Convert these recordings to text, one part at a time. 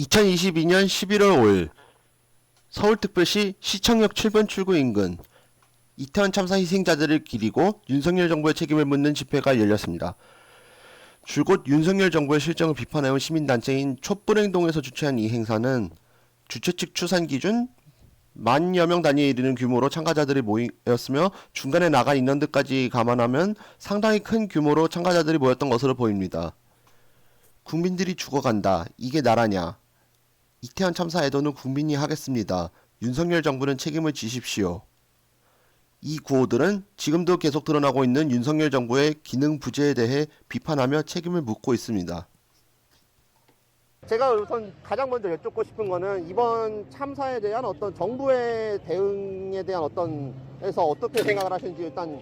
2022년 11월 5일 서울특별시 시청역 7번 출구 인근 이태원 참사 희생자들을 기리고 윤석열 정부의 책임을 묻는 집회가 열렸습니다. 줄곧 윤석열 정부의 실정을 비판해온 시민단체인 촛불행동에서 주최한 이 행사는 주최 측 추산 기준 10,000여 명 단위에 이르는 규모로 참가자들이 모였으며 중간에 나간 인원들까지 감안하면 상당히 큰 규모로 참가자들이 모였던 것으로 보입니다. 국민들이 죽어간다. 이게 나라냐. 이태원 참사 애도는 국민이 하겠습니다. 윤석열 정부는 책임을 지십시오. 이 구호들은 지금도 계속 드러나고 있는 윤석열 정부의 기능 부재에 대해 비판하며 책임을 묻고 있습니다. 제가 우선 가장 먼저 여쭙고 싶은 거는 이번 참사에 대한 어떤 정부의 대응에 대한 어떻게 생각을 하시는지 일단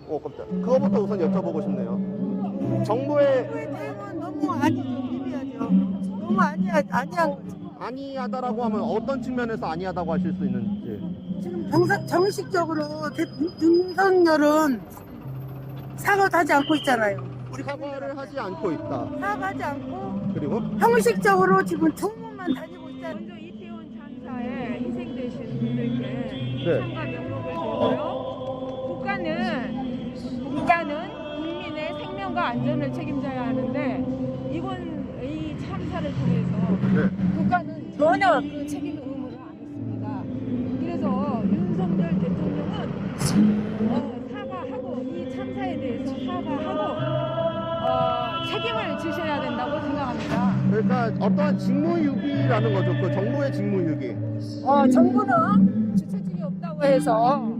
그거부터 우선 여쭤보고 싶네요. 정부의 대응은 너무 비비하죠. 너무 아니한 거죠. 아니하다라고 하면 어떤 측면에서 아니하다고 하실 수 있는지. 지금 정식적으로 윤석열은 사과도 하지 않고 있잖아요. 사과를 하지 않고 있다. 사과하지 않고 그리고 형식적으로 지금 조문만 다니고 있잖아요. 먼저 이태원 참사에 희생되신 분들께 네. 참가 명목을 들고요. 국가는 국민의 생명과 안전을 책임져야 하는데 이 참사를 통해서 국가는 전혀 그 책임 의무를 안 했습니다. 그래서 윤석열 대통령은 사과하고 이 참사에 대해서 사과하고 책임을 지셔야 된다고 생각합니다. 그러니까 어떠한 직무유기라는 거죠. 그 정부의 직무유기. 정부는 주체직이 없다고 해서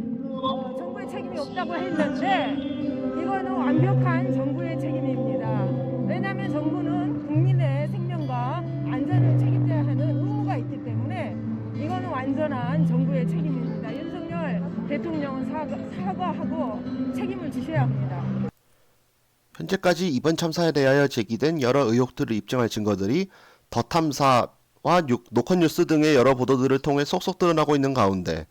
정부의 책임이 없다고 했는데 이거는 완벽한 정부의 책임입니다. 왜냐하면 정부는 국민의 생명과 안전을 책임져야 하는 의무가 있기 때문에 이거는 완전한 정부의 책임입니다. 윤석열 대통령은 사과하고 책임을 지셔야 합니다. 현재까지 이번 참사에 대하여 제기된 여러 의혹들을 입증할 증거들이 더 탐사와 노컷뉴스 등의 여러 보도들을 통해 속속 드러나고 있는 가운데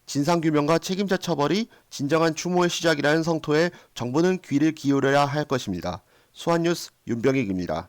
진상규명과 책임자 처벌이 진정한 추모의 시작이라는 성토에 정부는 귀를 기울여야 할 것입니다. 수완뉴스 윤병익입니다.